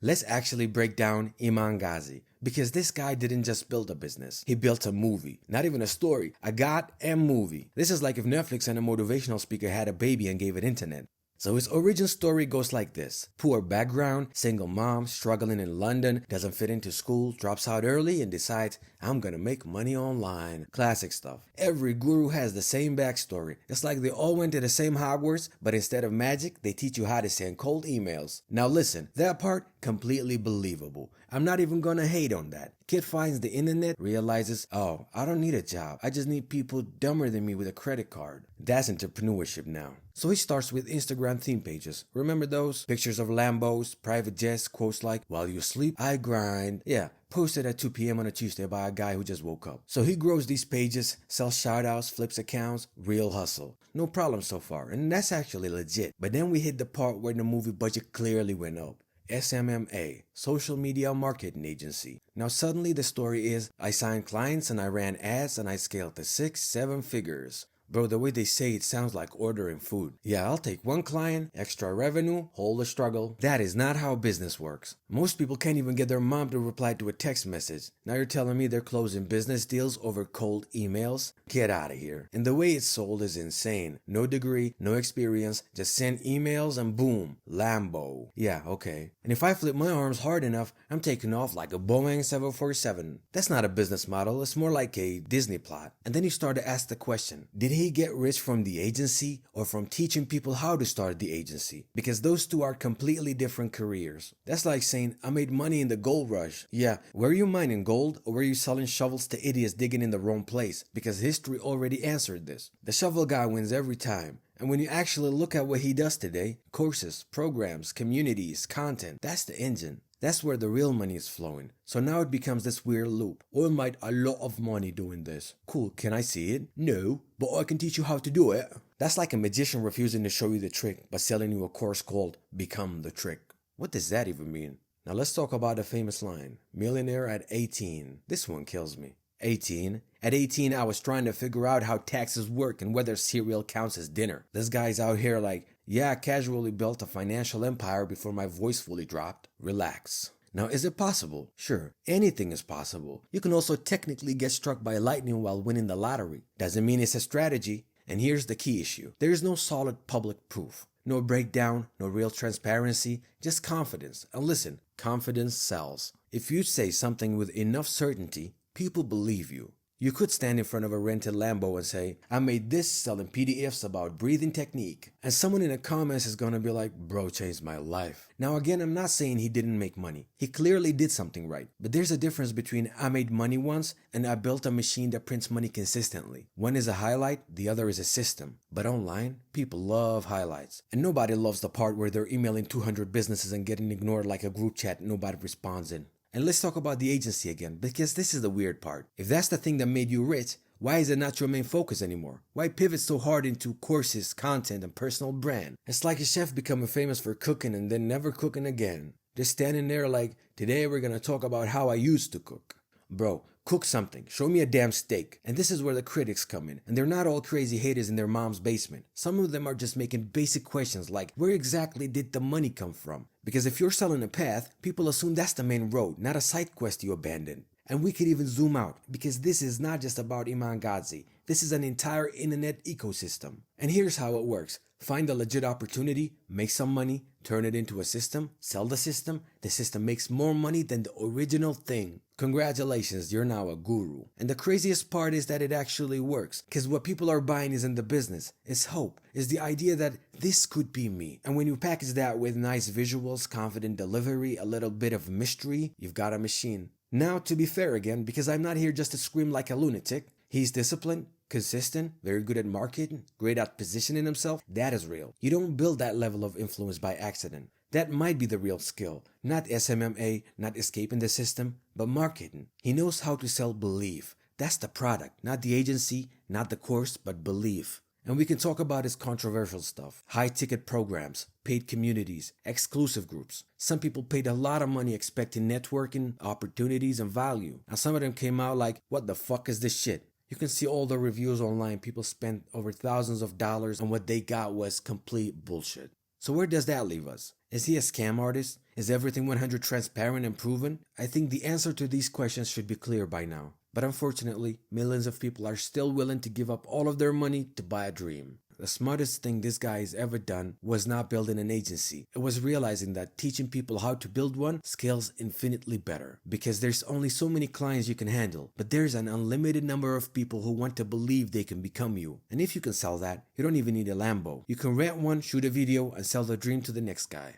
Let's actually break down Iman Gadzhi. Because this guy didn't just build a business, he built a movie. Not even a story, a goddamn movie. This is like if Netflix and a motivational speaker had a baby and gave it internet. So his origin story goes like this. Poor background, single mom, struggling in London, doesn't fit into school, drops out early and decides, I'm gonna make money online. Classic stuff. Every guru has the same backstory. It's like they all went to the same Hogwarts, but instead of magic, they teach you how to send cold emails. Now listen, that part, completely believable. I'm not even gonna hate on that. Kid finds the internet, realizes, oh, I don't need a job. I just need people dumber than me with a credit card. That's entrepreneurship now. So he starts with Instagram theme pages. Remember those? Pictures of Lambos, private jets, quotes like, while you sleep, I grind. Yeah, posted at 2 p.m. on a Tuesday by a guy who just woke up. So he grows these pages, sells shoutouts, flips accounts, real hustle. No problem so far, and that's actually legit. But then we hit the part where the movie budget clearly went up. SMMA, Social Media Marketing Agency. Now suddenly the story is, I signed clients and I ran ads and I scaled to 6-7 figures. Bro, the way they say it sounds like ordering food. Yeah, I'll take one client, extra revenue, hold the struggle. That is not how business works. Most people can't even get their mom to reply to a text message. Now you're telling me they're closing business deals over cold emails? Get out of here. And the way it's sold is insane. No degree, no experience, just send emails and boom, Lambo. Yeah, okay. And if I flip my arms hard enough, I'm taking off like a Boeing 747. That's not a business model, it's more like a Disney plot. And then you start to ask the question, did he get rich from the agency or from teaching people how to start the agency? Because those two are completely different careers. That's like saying, I made money in the gold rush. Yeah, were you mining gold or were you selling shovels to idiots digging in the wrong place? Because history already answered this. The shovel guy wins every time. And when you actually look at what he does today, courses, programs, communities, content, that's the engine. That's where the real money is flowing. So now it becomes this weird loop. I made a lot of money doing this. Cool, can I see it? No, but I can teach you how to do it. That's like a magician refusing to show you the trick but selling you a course called Become the Trick. What does that even mean? Now let's talk about a famous line. Millionaire at 18. This one kills me. 18. At 18, I was trying to figure out how taxes work and whether cereal counts as dinner. This guy's out here like, yeah, I casually built a financial empire before my voice fully dropped. Relax. Now, is it possible? Sure, anything is possible. You can also technically get struck by lightning while winning the lottery. Doesn't mean it's a strategy. And here's the key issue. There is no solid public proof. No breakdown, no real transparency, just confidence. And listen, confidence sells. If you say something with enough certainty, people believe you. You could stand in front of a rented Lambo and say, I made this selling PDFs about breathing technique. And someone in the comments is gonna be like, bro changed my life. Now again, I'm not saying he didn't make money. He clearly did something right. But there's a difference between I made money once and I built a machine that prints money consistently. One is a highlight, the other is a system. But online, people love highlights. And nobody loves the part where they're emailing 200 businesses and getting ignored like a group chat nobody responds in. And let's talk about the agency again, because this is the weird part. If that's the thing that made you rich, why is it not your main focus anymore? Why pivot so hard into courses, content, and personal brand? It's like a chef becoming famous for cooking and then never cooking again. Just standing there like, today we're gonna talk about how I used to cook. Bro, cook something. Show me a damn steak. And this is where the critics come in. And they're not all crazy haters in their mom's basement. Some of them are just making basic questions like, where exactly did the money come from? Because if you're selling a path, people assume that's the main road, not a side quest you abandoned. And we could even zoom out, because this is not just about Iman Gadzhi. This is an entire internet ecosystem. And here's how it works. Find a legit opportunity, make some money, turn it into a system, sell the system makes more money than the original thing. Congratulations, you're now a guru. And the craziest part is that it actually works, because what people are buying isn't the business, it's hope, it's the idea that this could be me. And when you package that with nice visuals, confident delivery, a little bit of mystery, you've got a machine. Now, to be fair again, because I'm not here just to scream like a lunatic, he's disciplined, consistent, very good at marketing, great at positioning himself. That is real. You don't build that level of influence by accident. That might be the real skill. Not SMMA, not escaping the system, but marketing. He knows how to sell belief. That's the product, not the agency, not the course, but belief. And we can talk about his controversial stuff. High-ticket programs, paid communities, exclusive groups. Some people paid a lot of money expecting networking, opportunities, and value. And some of them came out like, what the fuck is this shit? You can see all the reviews online. People spent over thousands of dollars and what they got was complete bullshit. So where does that leave us? Is he a scam artist? Is everything 100 transparent and proven? I think the answer to these questions should be clear by now. But unfortunately, millions of people are still willing to give up all of their money to buy a dream. The smartest thing this guy has ever done was not building an agency. It was realizing that teaching people how to build one scales infinitely better. Because there's only so many clients you can handle, but there's an unlimited number of people who want to believe they can become you. And if you can sell that, you don't even need a Lambo. You can rent one, shoot a video, and sell the dream to the next guy.